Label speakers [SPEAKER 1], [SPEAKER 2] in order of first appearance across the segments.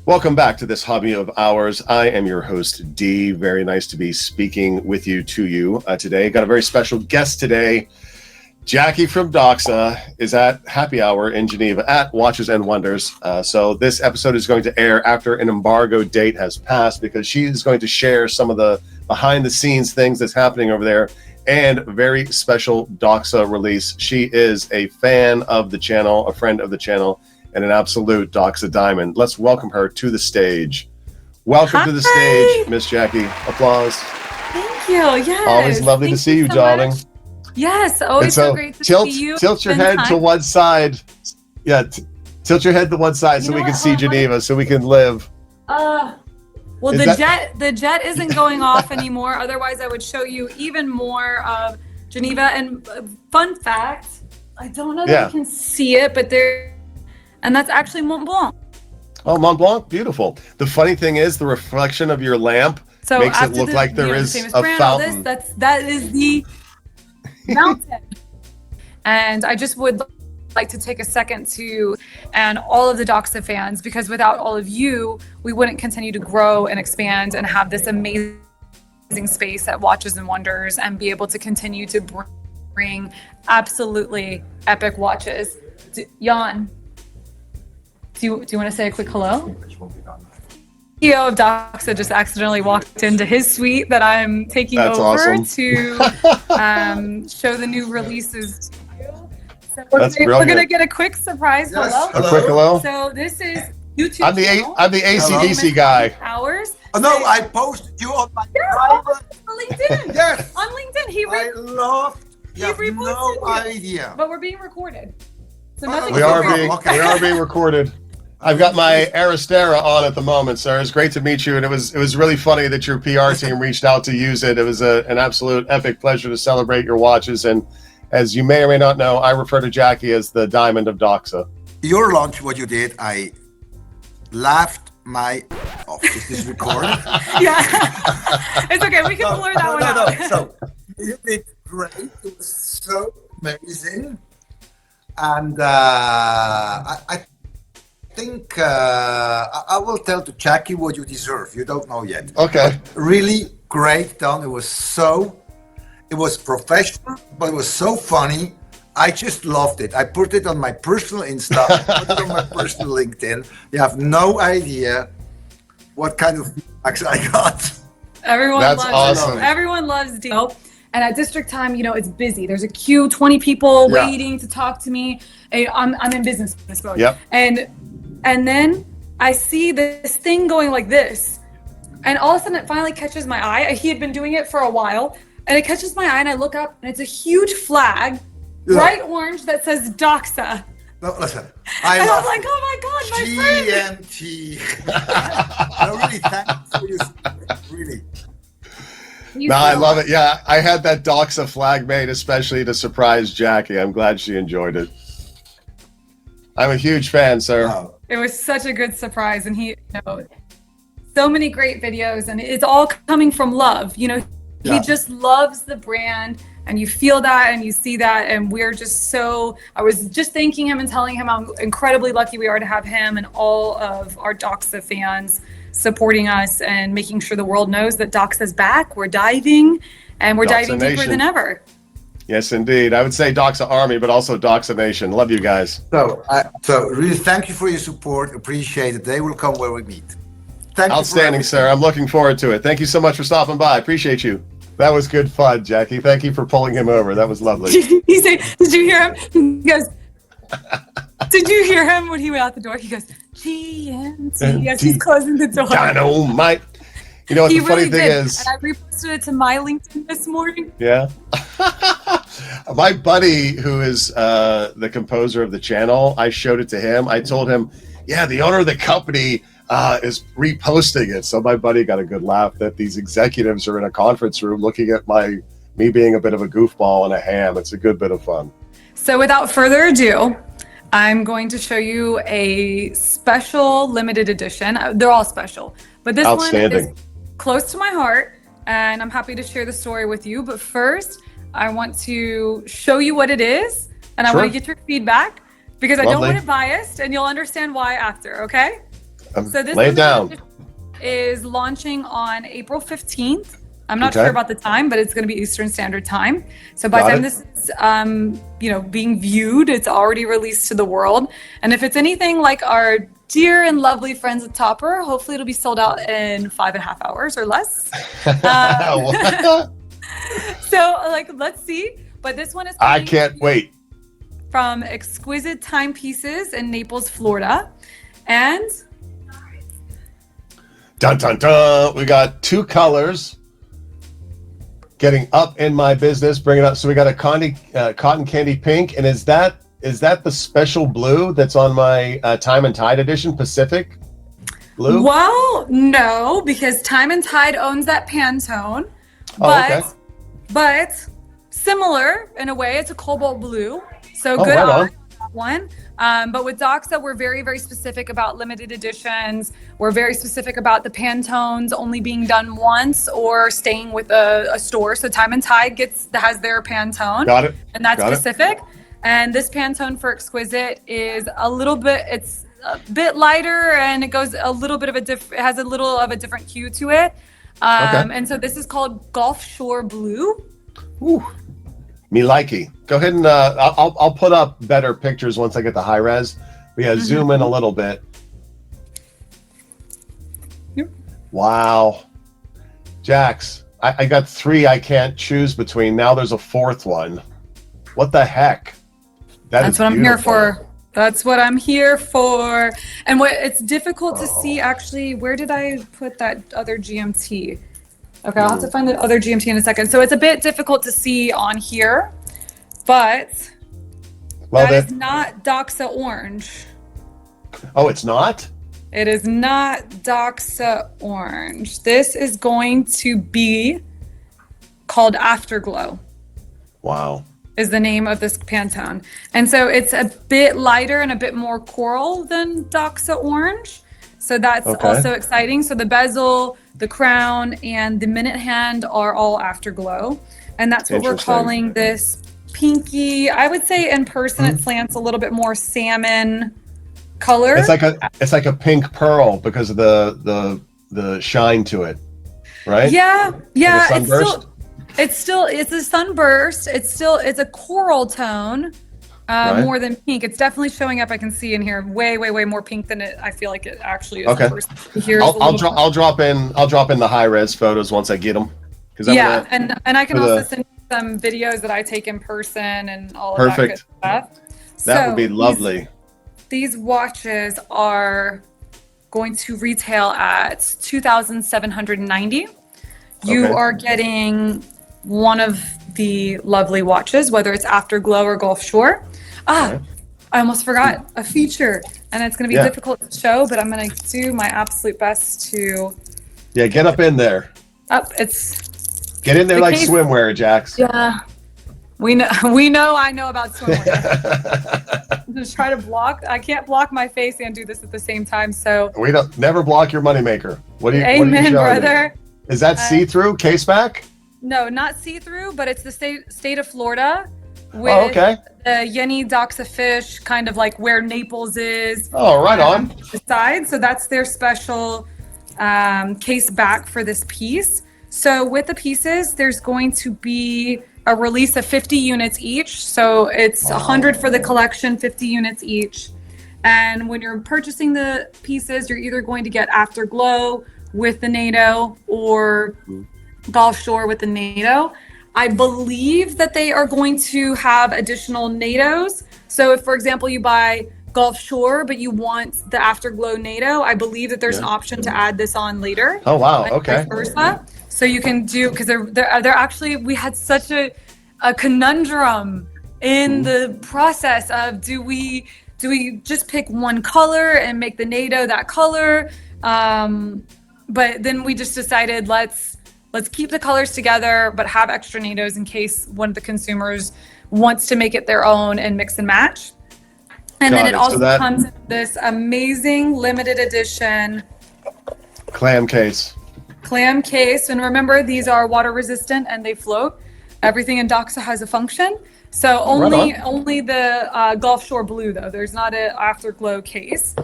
[SPEAKER 1] Welcome back to this hobby of ours. I am your host, D. Very nice to be speaking with you today. Got a very special guest today. Jacque from DOXA is at happy hour in Geneva at Watches and Wonders. So this episode is going to air after an embargo date has passed because she is going to share some of the behind the scenes things that's happening over there and a very special DOXA release. She is a fan of the channel, a friend of the channel, and an absolute DOXA diamond. Let's welcome her to the stage. Welcome to the stage, Miss Jacque. Applause.
[SPEAKER 2] Thank you. Yes.
[SPEAKER 1] Always lovely to see you,
[SPEAKER 2] so
[SPEAKER 1] darling.
[SPEAKER 2] Much. Yes, always so great to see you.
[SPEAKER 1] Tilt your head to one side. Yeah, tilt your head to one side so we can see Geneva, so we can live.
[SPEAKER 2] Well, the jet isn't going off anymore. Otherwise, I would show you even more of Geneva. And fun fact, I don't know that you can see it, but and that's actually Mont Blanc.
[SPEAKER 1] Oh, Mont Blanc, beautiful. The funny thing is, the reflection of your lamp makes it look like there is a fountain.
[SPEAKER 2] That is the mountain. And I just would like to take a second and all of the DOXA fans, because without all of you, we wouldn't continue to grow and expand and have this amazing space at Watches and Wonders and be able to continue to bring absolutely epic watches. Jan, do you want to say a quick hello? CEO of DOXA just accidentally walked into his suite that I'm taking over to show the new releases to you. So we're going to get a quick surprise hello.
[SPEAKER 1] A quick hello.
[SPEAKER 2] So this is YouTube.
[SPEAKER 1] I'm the AC/DC guy.
[SPEAKER 2] Hours.
[SPEAKER 3] Oh, no, I posted you on my private.
[SPEAKER 2] On LinkedIn.
[SPEAKER 3] Yes.
[SPEAKER 2] On LinkedIn.
[SPEAKER 3] I loved. You have no idea.
[SPEAKER 2] But we're being recorded. So nothing.
[SPEAKER 1] We are being recorded. I've got my Aristera on at the moment, sir. It's great to meet you, and it was really funny that your PR team reached out to use it. It was an absolute epic pleasure to celebrate your watches, and as you may or may not know, I refer to Jacque as the diamond of DOXA.
[SPEAKER 3] Your launch, what you did, I laughed my off. Is this recorded?
[SPEAKER 2] Yeah. It's okay. We can blur that one out.
[SPEAKER 3] So you did great. It was so amazing, and I think I will tell to Jacque what you deserve. You don't know yet.
[SPEAKER 1] Okay.
[SPEAKER 3] Really great done. It was professional, but it was so funny. I just loved it. I put it on my personal Insta, I put it on my personal LinkedIn. You have no idea what kind of feedbacks I got.
[SPEAKER 1] That's awesome.
[SPEAKER 2] Everyone loves Deal. And at district time, it's busy. There's a queue, 20 people waiting to talk to me. I'm in business mode.
[SPEAKER 1] Yep.
[SPEAKER 2] And then I see this thing going like this. And all of a sudden it finally catches my eye. He had been doing it for a while. And it catches my eye and I look up and it's a huge flag, bright orange, that says DOXA.
[SPEAKER 3] No, listen.
[SPEAKER 2] I'm like, oh my God, my friend.
[SPEAKER 3] GMT. I really thank you for your support, really.
[SPEAKER 1] I love it. Yeah, I had that DOXA flag made especially to surprise Jacque. I'm glad she enjoyed it. I'm a huge fan, sir.
[SPEAKER 3] Wow.
[SPEAKER 2] It was such a good surprise, and he, so many great videos, and it's all coming from love. He just loves the brand, and you feel that, and you see that, and we're just I was just thanking him and telling him how incredibly lucky we are to have him and all of our DOXA fans supporting us and making sure the world knows that DOXA's back. We're diving, and we're diving deeper than ever.
[SPEAKER 1] Yes, indeed. I would say DOXA Army, but also DOXA Nation. Love you guys.
[SPEAKER 3] So really thank you for your support. Appreciate it. They will come where we meet.
[SPEAKER 1] Outstanding, sir. I'm looking forward to it. Thank you so much for stopping by. Appreciate you. That was good fun, Jacque. Thank you for pulling him over. That was lovely.
[SPEAKER 2] He said, did you hear him? He goes, did you hear him when he went out the door? He goes, GMT. Yes, he's closing the door.
[SPEAKER 1] Dynamite. You know what the funny thing is?
[SPEAKER 2] And I reposted it to my LinkedIn this morning.
[SPEAKER 1] Yeah. My buddy, who is the composer of the channel, I showed it to him. I told him, the owner of the company is reposting it. So my buddy got a good laugh that these executives are in a conference room looking at me being a bit of a goofball and a ham. It's a good bit of fun.
[SPEAKER 2] So without further ado, I'm going to show you a special limited edition. They're all special, but this one is close to my heart, and I'm happy to share the story with you. But first, I want to show you what it is, and I want to get your feedback because I don't want it biased, and you'll understand why after, okay? So this
[SPEAKER 1] Lay it down.
[SPEAKER 2] is launching on April 15th. I'm not sure about the time, but it's going to be Eastern Standard Time. So by the time this is, being viewed, it's already released to the world. And if it's anything like our dear and lovely friends at Topper, hopefully it'll be sold out in 5.5 hours or less. So let's see. But this one is
[SPEAKER 1] I can't wait.
[SPEAKER 2] From Exquisite Timepieces in Naples, Florida. And
[SPEAKER 1] dun dun dun, we got 2 colors. Getting up in my business, bring it up. So we got a cotton candy pink, and is that the special blue that's on my Time and Tide edition, Pacific blue?
[SPEAKER 2] Well, no, because Time and Tide owns that Pantone, but similar in a way. It's a cobalt blue, so good
[SPEAKER 1] right on
[SPEAKER 2] that one. But with DOXA, we're very, very specific about limited editions. We're very specific about the Pantones only being done once or staying with a store. So Time and Tide has their Pantone. Got it. And that's specific. And this Pantone for Exquisite is it's a bit lighter, and it goes a little bit of it has a little of a different hue to it. And so this is called Gulfshore Blue.
[SPEAKER 1] Ooh. Me likey. Go ahead and I'll put up better pictures once I get the high res. We gotta zoom in a little bit.
[SPEAKER 2] Yep.
[SPEAKER 1] Wow. Jax, I got 3 I can't choose between. Now there's a 4th one. What the heck?
[SPEAKER 2] That's what I'm here for. That's what I'm here for. And it's difficult to see, actually. Where did I put that other GMT? Okay, I'll have to find the other GMT in a second. So it's a bit difficult to see on here, but that is not DOXA Orange.
[SPEAKER 1] Oh, it's not?
[SPEAKER 2] It is not DOXA Orange. This is going to be called Afterglow.
[SPEAKER 1] Wow.
[SPEAKER 2] Is the name of this Pantone. And so it's a bit lighter and a bit more coral than DOXA Orange. So that's also exciting. So the bezel, the crown, and the minute hand are all Afterglow. And that's what we're calling this pinky. I would say in person it slants a little bit more salmon color.
[SPEAKER 1] It's like a pink pearl because of the shine to it, right?
[SPEAKER 2] Yeah.
[SPEAKER 1] Like a sunburst?
[SPEAKER 2] It's a sunburst. It's a coral tone. More than pink. It's definitely showing up. I can see in here way more pink than I feel like it actually is.
[SPEAKER 1] Okay. I'll drop in the high res photos once I get them.
[SPEAKER 2] And I can also send you some videos that I take in person and all of that good stuff.
[SPEAKER 1] That would be lovely.
[SPEAKER 2] These watches are going to retail at $2,790. You are getting one of the lovely watches, whether it's Afterglow or Gulfshore. I almost forgot a feature, and it's going to be difficult to show, but I'm going to do my absolute best to.
[SPEAKER 1] Yeah, get up in there. Get in there like swimwear, Jax.
[SPEAKER 2] Yeah, we know. I know about swimwear. Just try to block. I can't block my face and do this at the same time. So
[SPEAKER 1] we don't never block your moneymaker. What do you?
[SPEAKER 2] Amen, brother.
[SPEAKER 1] Is that see-through case back?
[SPEAKER 2] No, not see-through, but it's the state of Florida with the Yeni Doxa fish, kind of like where Naples is.
[SPEAKER 1] Oh, right on.
[SPEAKER 2] The side. So that's their special case back for this piece. So with the pieces, there's going to be a release of 50 units each. So it's 100 for the collection, 50 units each. And when you're purchasing the pieces, you're either going to get Afterglow with the NATO or Gulfshore with the NATO. I believe that they are going to have additional NATOs. So if, for example, you buy Gulfshore, but you want the Afterglow NATO, I believe that there's an option to add this on later.
[SPEAKER 1] Oh, wow. Okay.
[SPEAKER 2] Vice versa. So you can do, because they're actually, we had such a conundrum in the process of do we just pick one color and make the NATO that color? But then we just decided let's keep the colors together, but have extra NATOs in case one of the consumers wants to make it their own and mix and match. And then it also comes in this amazing limited edition
[SPEAKER 1] clam case.
[SPEAKER 2] And remember, these are water resistant and they float. Everything in DOXA has a function. So only the Gulfshore blue though. There's not an Afterglow case.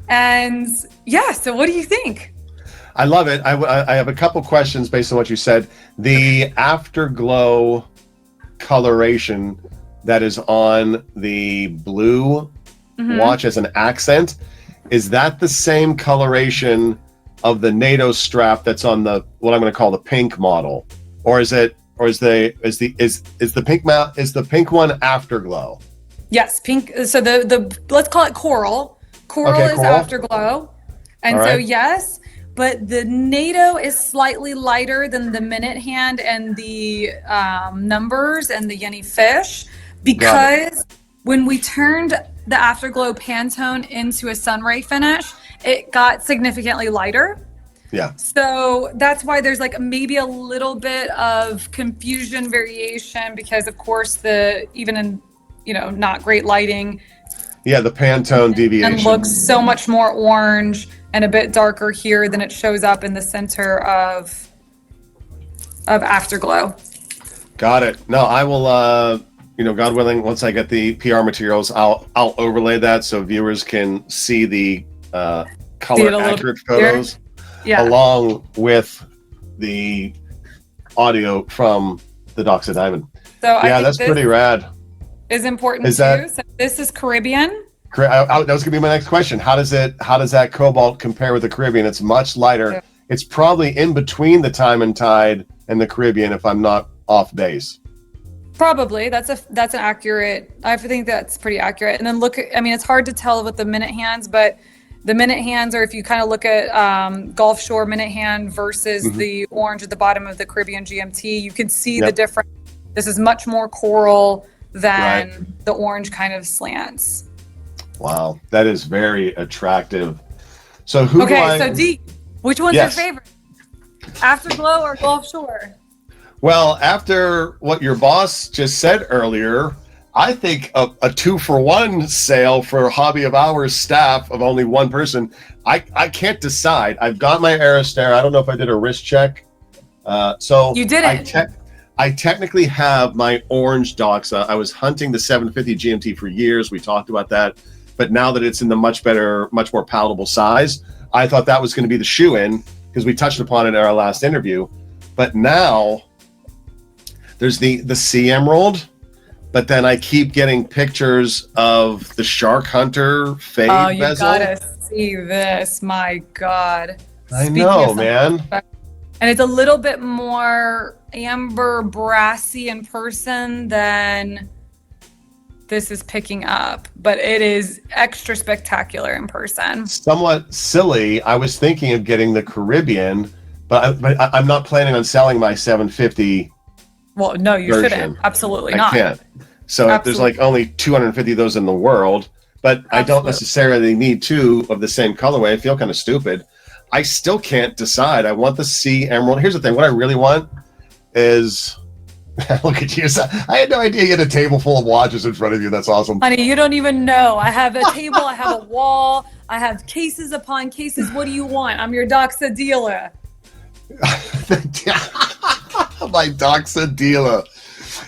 [SPEAKER 2] And yeah, so what do you think?
[SPEAKER 1] I love it. I have a couple questions based on what you said. The Afterglow coloration that is on the blue watch as an accent, is that the same coloration of the NATO strap that's on the what I'm going to call the pink model, or is the pink one Afterglow?
[SPEAKER 2] Yes, pink. So the let's call it coral. Coral is
[SPEAKER 1] coral.
[SPEAKER 2] Afterglow, and so yes. But the NATO is slightly lighter than the minute hand and the numbers and the Yenny fish, because when we turned the Afterglow Pantone into a sunray finish, it got significantly lighter.
[SPEAKER 1] Yeah.
[SPEAKER 2] So that's why there's like maybe a little bit of confusion variation, because of course even in not great lighting.
[SPEAKER 1] Yeah, the Pantone deviation.
[SPEAKER 2] And looks so much more orange and a bit darker here than it shows up in the center of Afterglow.
[SPEAKER 1] Got it. No, I will, God willing, once I get the PR materials, I'll overlay that so viewers can see the color accurate photos along with the audio from the DOXA Diamond.
[SPEAKER 2] So
[SPEAKER 1] yeah, that's pretty rad.
[SPEAKER 2] Is important too. So this is Caribbean.
[SPEAKER 1] That was gonna be my next question. How does that cobalt compare with the Caribbean? It's much lighter. Yeah. It's probably in between the Time and Tide and the Caribbean, if I'm not off base.
[SPEAKER 2] Probably. That's an accurate. I think that's pretty accurate. And then it's hard to tell with the minute hands, but the minute hands, or if you kind of look at Gulfshore minute hand versus the orange at the bottom of the Caribbean GMT, you can see the difference. This is much more coral than the orange kind of slants.
[SPEAKER 1] Wow, that is very attractive. So
[SPEAKER 2] so D, which one's your favorite? Afterglow or Gulfshore?
[SPEAKER 1] Well, after what your boss just said earlier, I think a 2-for-1 sale for Hobby of Hours staff of only one person. I can't decide. I've got my Aristare. I don't know if I did a wrist check. So
[SPEAKER 2] you didn't.
[SPEAKER 1] I technically have my orange Doxa. I was hunting the 750 GMT for years. We talked about that. But now that it's in the much more palatable size, I thought that was going to be the shoe-in, because we touched upon it in our last interview. But now there's the Sea Emerald, but then I keep getting pictures of the Shark Hunter fade bezel.
[SPEAKER 2] Oh, you gotta see this! My God,
[SPEAKER 1] I know, man.
[SPEAKER 2] And it's a little bit more amber brassy in person than this is picking up, but it is extra spectacular in person.
[SPEAKER 1] Somewhat silly. I was thinking of getting the Caribbean, but I'm not planning on selling my 750.
[SPEAKER 2] Well, no, you shouldn't. Absolutely not.
[SPEAKER 1] I can't. So there's like only 250 of those in the world, but I don't necessarily need two of the same colorway. I feel kind of stupid. I still can't decide. I want the Sea Emerald. Here's the thing. What I really want is... Look at you. I had no idea you had a table full of watches in front of you. That's awesome.
[SPEAKER 2] Honey, you don't even know. I have a table. I have a wall. I have cases upon cases. What do you want? I'm your Doxa dealer.
[SPEAKER 1] My Doxa dealer.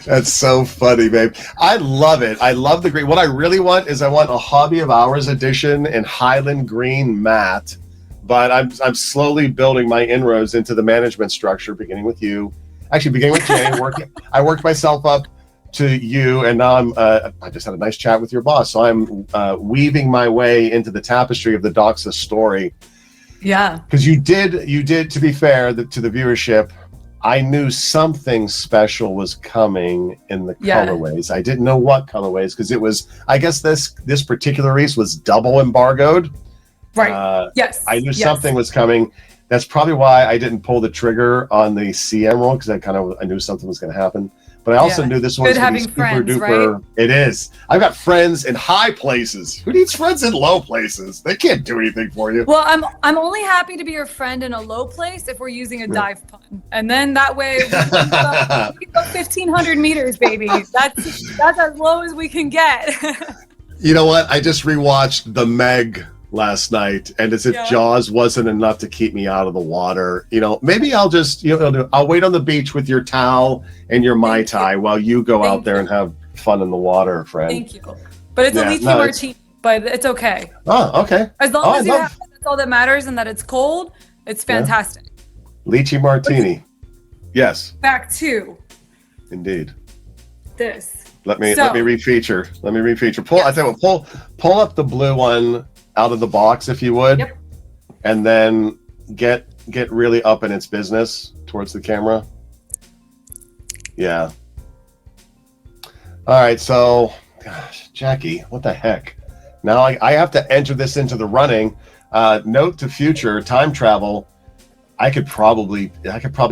[SPEAKER 1] That's so funny, babe. I love it. I love the green. What I really want is I want a Hobby of Hours edition in Highland Green matte. But I'm slowly building my inroads into the management structure, beginning with you. Actually, beginning with Jay. I worked myself up to you, and now I just had a nice chat with your boss. So I'm weaving my way into the tapestry of the Doxa story.
[SPEAKER 2] Yeah.
[SPEAKER 1] Because you did. To be fair to the viewership, I knew something special was coming in the colorways. I didn't know what colorways, because it was. I guess this particular release was double embargoed.
[SPEAKER 2] Right. Yes.
[SPEAKER 1] I knew something was coming. That's probably why I didn't pull the trigger on the Sea Emerald, because I knew something was going to happen. But I also knew this one was going to be super duper. Right? It is. I've got friends in high places. Who needs friends in low places? They can't do anything for you.
[SPEAKER 2] Well, I'm only happy to be your friend in a low place if we're using a dive pun, and then that way we can go 1,500 meters, baby. That's as low as we can get.
[SPEAKER 1] You know what? I just rewatched The Meg last night, and as if Jaws wasn't enough to keep me out of the water, maybe I'll just I'll wait on the beach with your towel and your Mai Tai while you go out there and have fun in the water, friend.
[SPEAKER 2] Thank you. But it's a lychee martini, but it's okay.
[SPEAKER 1] Oh, okay.
[SPEAKER 2] As long as you have it, that's all that matters, and that it's cold, it's fantastic.
[SPEAKER 1] Lychee martini. Yes.
[SPEAKER 2] Back to.
[SPEAKER 1] Indeed.
[SPEAKER 2] This.
[SPEAKER 1] Let me refeature. I tell you what, pull up the blue one out of the box if you would.
[SPEAKER 2] Yep.
[SPEAKER 1] And then get really up in its business towards the camera. Yeah. All right, so gosh, Jackie, what the heck? Now I have to enter this into the running. Note to future, time travel. I could probably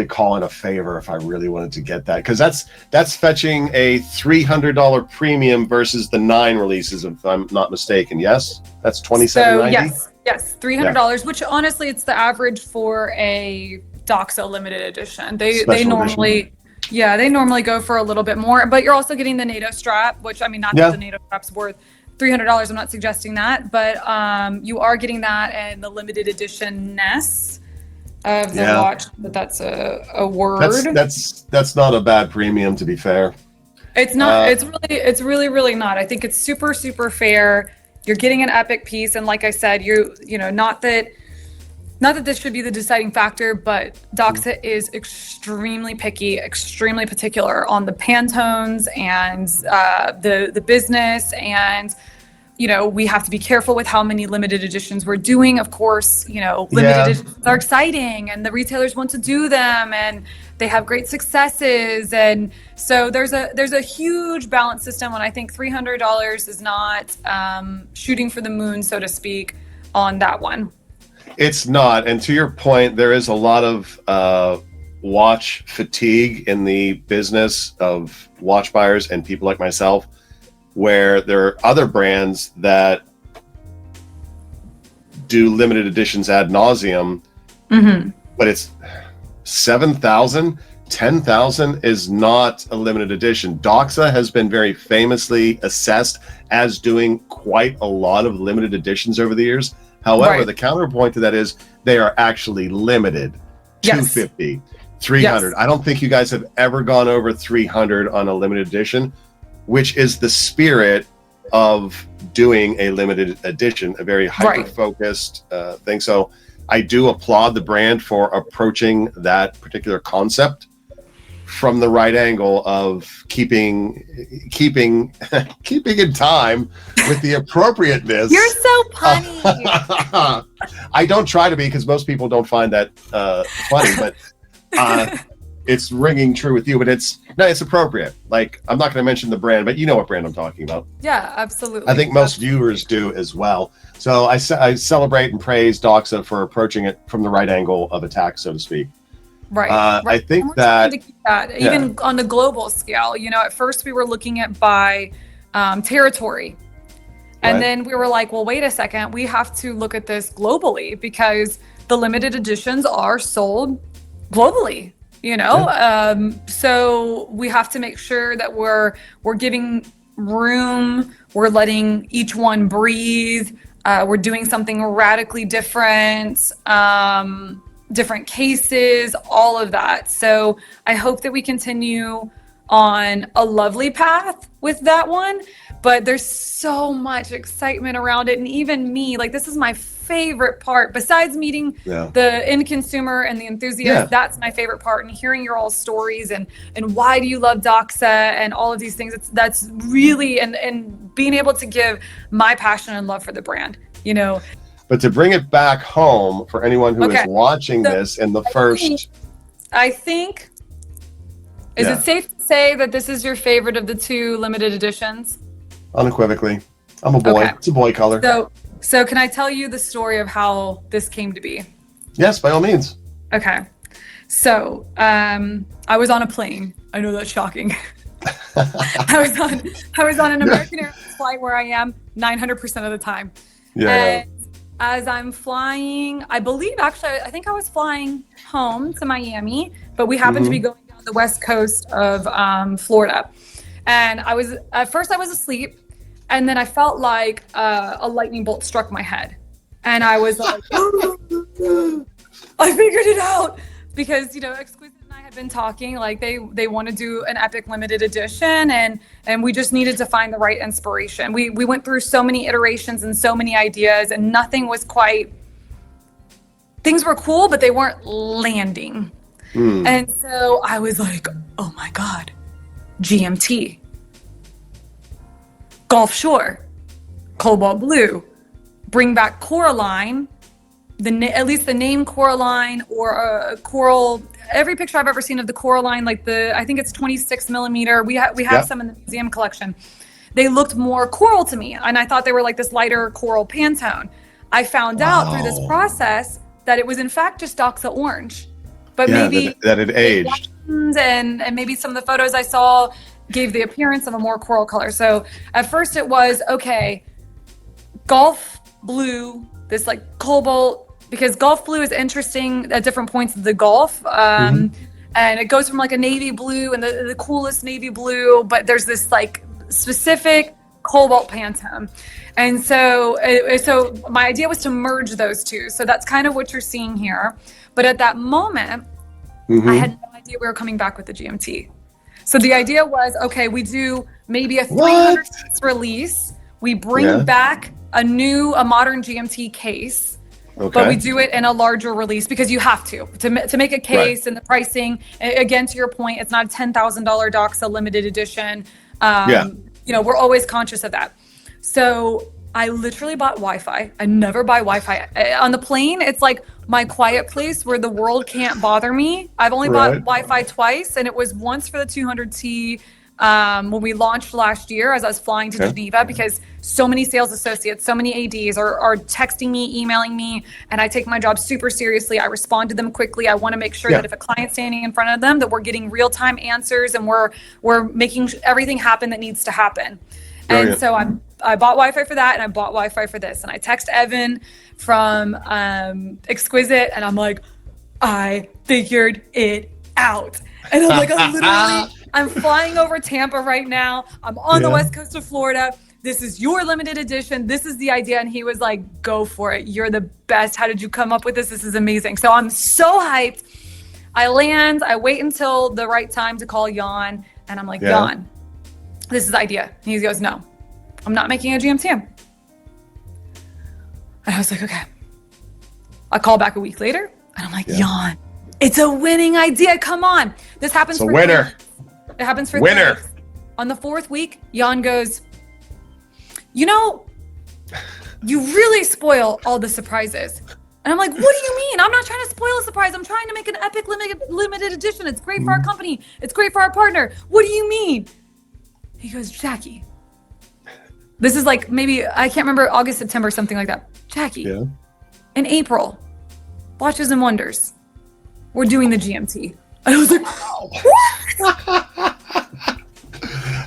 [SPEAKER 1] call in a favor if I really wanted to get that, because that's fetching a $300 premium versus the 9 releases, if I'm not mistaken. Yes, that's $27.90.
[SPEAKER 2] Yes, $300. Which honestly, it's the average for a DOXA limited edition. They normally go for a little bit more, but you're also getting the NATO strap, which I mean, not that the NATO strap's worth $300. I'm not suggesting that, but you are getting that and the limited edition ness of the watch, but that's a word. That's not a bad premium, to be fair. It's not. It's really not. I think it's super fair. You're getting an epic piece, and like I said, you know, not that this should be the deciding factor, but DOXA is extremely picky, extremely particular on the Pantones and the business, and you know, we have to be careful with how many limited editions we're doing. Of course, you know, limited editions are exciting and the retailers want to do them and they have great successes. And so there's a huge balance system, and I think $300 is not shooting for the moon, so to speak, on that one.
[SPEAKER 1] It's not. And to your point, there is a lot of watch fatigue in the business of watch buyers and people like myself, where there are other brands that do limited editions ad nauseum, but it's 7,000, 10,000 is not a limited edition. DOXA has been very famously assessed as doing quite a lot of limited editions over the years. However, the counterpoint to that is they are actually limited. 250, 300. I don't think you guys have ever gone over 300 on a limited edition, which is the spirit of doing a limited edition, a very hyper-focused thing. So I do applaud the brand for approaching that particular concept from the right angle of keeping in time with the appropriateness.
[SPEAKER 2] You're so punny.
[SPEAKER 1] I don't try to be, because most people don't find that funny, but it's ringing true with you. But it's appropriate. Like, I'm not going to mention the brand, but you know what brand I'm talking about.
[SPEAKER 2] Yeah, absolutely.
[SPEAKER 1] I think most viewers do as well. So I celebrate and praise DOXA for approaching it from the right angle of attack, so to speak.
[SPEAKER 2] Right.
[SPEAKER 1] I think that,
[SPEAKER 2] to keep that even on the global scale, you know, at first we were looking at by territory. And then we were like, well, wait a second, we have to look at this globally, because the limited editions are sold globally, you know? So we have to make sure that we're giving room, we're letting each one breathe, we're doing something radically different, different cases, all of that. So I hope that we continue on a lovely path with that one, but there's so much excitement around it. And even me, like, this is my favorite part, besides meeting the end consumer and the enthusiast. That's my favorite part, and hearing your all stories and why do you love DOXA and all of these things. That's really, and being able to give my passion and love for the brand, you know.
[SPEAKER 1] But to bring it back home for anyone who is watching this in the
[SPEAKER 2] I think, is it safe to say that this is your favorite of the two limited editions?
[SPEAKER 1] Unequivocally. I'm a boy. Okay. It's a boy color.
[SPEAKER 2] So can I tell you the story of how this came to be?
[SPEAKER 1] Yes, by all means.
[SPEAKER 2] Okay. So I was on a plane. I know that's shocking. I was on an American Airlines flight, where I am 900% of the time. And as I'm flying, I think I was flying home to Miami, but we happened to be going down the west coast of Florida. And at first I was asleep, and then I felt like a lightning bolt struck my head. And I was like, I figured it out, because, you know, Exquisite and I had been talking, like they want to do an epic limited edition, and we just needed to find the right inspiration. We went through so many iterations and so many ideas, and nothing was quite. Things were cool, but they weren't landing. And so I was like, oh my God, GMT, Gulfshore, Cobalt Blue, bring back Coraline, at least the name Coraline, or coral. Every picture I've ever seen of the Coraline, like I think it's 26 millimeter. We have some in the museum collection. They looked more coral to me, and I thought they were like this lighter coral Pantone. I found out through this process that it was in fact just Doxa orange, but maybe
[SPEAKER 1] that it aged,
[SPEAKER 2] and maybe some of the photos I saw gave the appearance of a more coral color. So at first it was okay, Gulf Blue, this like cobalt, because Gulf Blue is interesting at different points of the Gulf, and it goes from like a navy blue and the coolest navy blue, but there's this like specific cobalt Pantone. And so my idea was to merge those two. So that's kind of what you're seeing here. But at that moment, I had no idea we were coming back with the GMT. So the idea was, okay, we do maybe a 300 piece release. We bring back a modern GMT case, but we do it in a larger release because you have to make a case, and the pricing, again, to your point, it's not a $10,000 Doxa limited edition. You know, we're always conscious of that. So I literally bought Wi-Fi. I never buy Wi-Fi. On the plane, it's like my quiet place where the world can't bother me. I've only bought Wi-Fi twice, and it was once for the 200T when we launched last year as I was flying to Geneva, because so many sales associates, so many ADs are texting me, emailing me, and I take my job super seriously. I respond to them quickly. I want to make sure that if a client's standing in front of them, that we're getting real-time answers, and we're making everything happen that needs to happen. And so I bought Wi-Fi for that, and I bought Wi-Fi for this. And I text Evan from Exquisite, and I'm like, I figured it out. And I'm like, I'm flying over Tampa right now. I'm on the west coast of Florida. This is your limited edition. This is the idea. And he was like, go for it. You're the best. How did you come up with this? This is amazing. So I'm so hyped. I land. I wait until the right time to call Jan. And I'm like, Jan, this is the idea. And he goes, no, I'm not making a GMT. And I was like, okay. I call back a week later, and I'm like, Jan, it's a winning idea. Come on. This happens for
[SPEAKER 1] winner.
[SPEAKER 2] It happens for
[SPEAKER 1] winner.
[SPEAKER 2] 3 weeks. On the 4th week, Jan goes, you know, you really spoil all the surprises. And I'm like, what do you mean? I'm not trying to spoil a surprise. I'm trying to make an epic limited edition. It's great for our company. It's great for our partner. What do you mean? He goes, Jackie, this is like maybe, I can't remember, August, September, something like that. Jackie, in April, Watches and Wonders, we're doing the GMT. And I was like, what?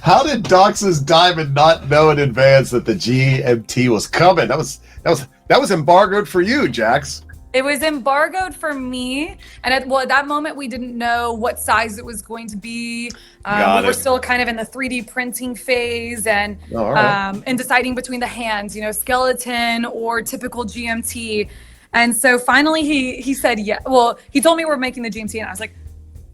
[SPEAKER 1] How did Doxa's Diamond not know in advance that the GMT was coming? That was embargoed for you, Jax.
[SPEAKER 2] It was embargoed for me, and at that moment we didn't know what size it was going to be. We were still kind of in the 3D printing phase, and and deciding between the hands, you know, skeleton or typical GMT. And so finally he said well, he told me we're making the GMT, and I was like,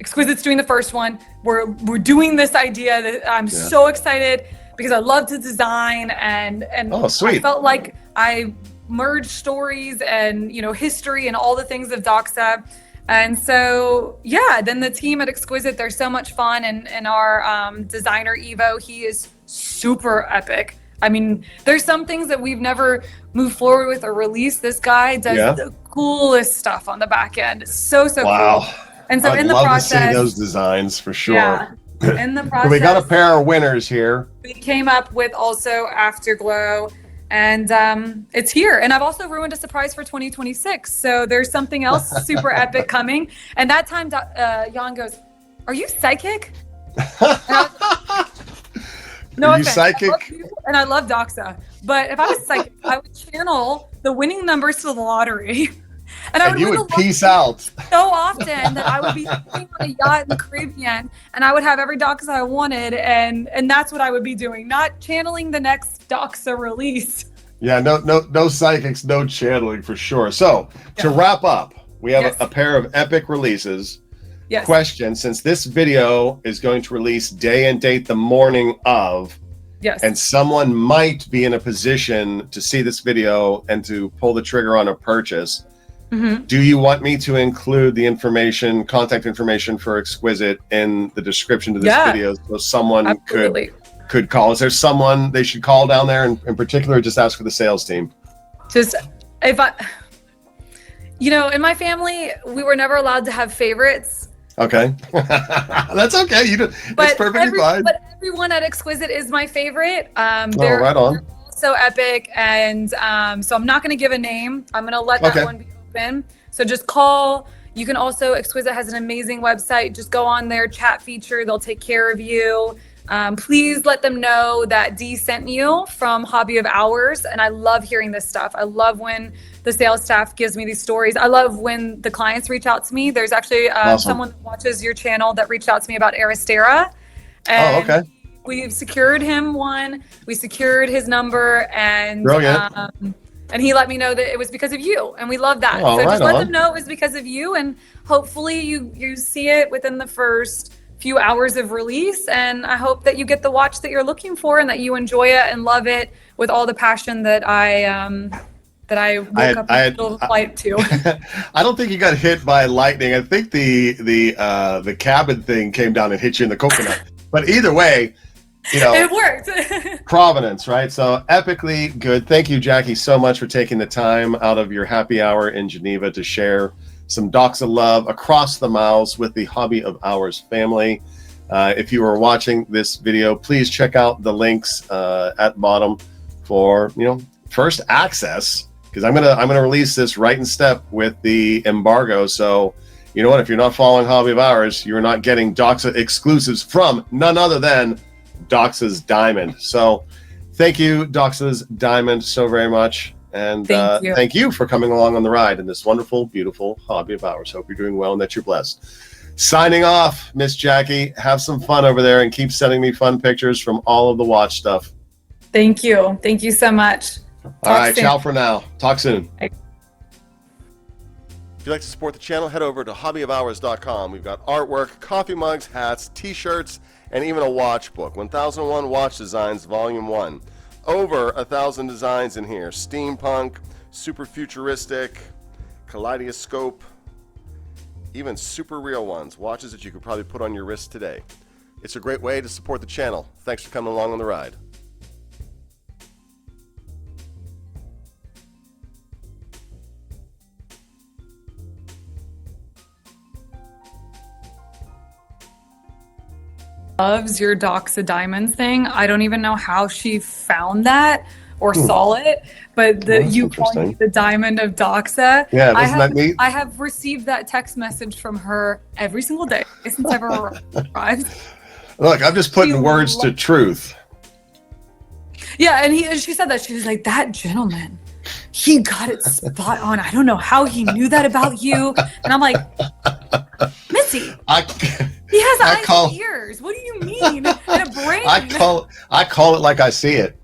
[SPEAKER 2] Exquisite's doing the first one. We're doing this idea that I'm so excited because I love to design, and I felt like I merged stories and, you know, history and all the things of Doxa. And so then the team at Exquisite, they're so much fun, and our designer Evo, he is super epic. I mean, there's some things that we've never moved forward with or released. This guy does the coolest stuff on the back end. So cool. And so in the process,
[SPEAKER 1] to see those designs for sure.
[SPEAKER 2] Yeah. In the process,
[SPEAKER 1] we got a pair of winners here.
[SPEAKER 2] We came up with also Afterglow, and it's here. And I've also ruined a surprise for 2026. So there's something else super epic coming. And that time, Jan goes, "Are you psychic?" No
[SPEAKER 1] Are you
[SPEAKER 2] offense.
[SPEAKER 1] psychic?
[SPEAKER 2] And I love Doxa, but if I was psychic, I would channel the winning numbers to the lottery. And
[SPEAKER 1] you would peace out
[SPEAKER 2] so often that I would be sitting on a yacht in the Caribbean, and I would have every Doxa I wanted, and that's what I would be doing, not channeling the next Doxa release.
[SPEAKER 1] Yeah, no psychics, no channeling for sure. So to wrap up, we have a pair of epic releases.
[SPEAKER 2] Yes.
[SPEAKER 1] Question, since this video is going to release day and date the morning of,
[SPEAKER 2] Yes.
[SPEAKER 1] and someone might be in a position to see this video and to pull the trigger on a purchase, do you want me to include the information, contact information for Exquisite in the description to this video so someone could call? Is there someone they should call down there in particular, or just ask for the sales team?
[SPEAKER 2] Just if in my family, we were never allowed to have favorites.
[SPEAKER 1] Okay. That's okay. It's perfectly fine.
[SPEAKER 2] But everyone at Exquisite is my favorite.
[SPEAKER 1] They're right on.
[SPEAKER 2] So epic. And so I'm not going to give a name. I'm going to let that one be open. So just call. You can also, Exquisite has an amazing website. Just go on their chat feature. They'll take care of you. Please let them know that Dee sent you from Hobby of Hours. And I love hearing this stuff. I love when the sales staff gives me these stories. I love when the clients reach out to me. There's actually someone that watches your channel that reached out to me about Aristera. And we've secured him one. We secured his number, and and he let me know that it was because of you. And we love that. So just let them know it was because of you. And hopefully you see it within the first few hours of release. And I hope that you get the watch that you're looking for and that you enjoy it and love it with all the passion that I woke up in the middle of the flight to.
[SPEAKER 1] I don't think you got hit by lightning. I think the cabin thing came down and hit you in the coconut. But either way,
[SPEAKER 2] it worked.
[SPEAKER 1] Providence, right? So epically good. Thank you, Jacque, so much for taking the time out of your happy hour in Geneva to share some Doxa love across the miles with the Hobby of Hours family. If you are watching this video, please check out the links at bottom for first access, because I'm gonna release this right in step with the embargo. So you know what? If you're not following Hobby of Hours, you're not getting Doxa exclusives from none other than Doxa's Diamond. So thank you, Doxa's Diamond, so very much. And thank you for coming along on the ride in this wonderful, beautiful Hobby of Hours. Hope you're doing well and that you're blessed. Signing off, Miss Jacque. Have some fun over there and keep sending me fun pictures from all of the watch stuff.
[SPEAKER 2] Thank you. Thank you so much.
[SPEAKER 1] All right, ciao for now. Talk soon. If you'd like to support the channel, head over to hobbyofhours.com. We've got artwork, coffee mugs, hats, t-shirts, and even a watch book. 1001 Watch Designs, Volume 1. Over 1,000 designs in here. Steampunk, super futuristic, kaleidoscope, even super real ones. Watches that you could probably put on your wrist today. It's a great way to support the channel. Thanks for coming along on the ride.
[SPEAKER 2] Loves your Doxa Diamonds thing. I don't even know how she found that or saw it, but you calling me the Diamond of Doxa.
[SPEAKER 1] Yeah, isn't that neat?
[SPEAKER 2] I have received that text message from her every single day since I've arrived.
[SPEAKER 1] Look, I'm just putting words to truth.
[SPEAKER 2] Yeah, and she said that. She was like, that gentleman, he got it spot on. I don't know how he knew that about you. And I'm like, Missy, he has eyes and ears. What do you mean? And a brain.
[SPEAKER 1] I call it like I see it.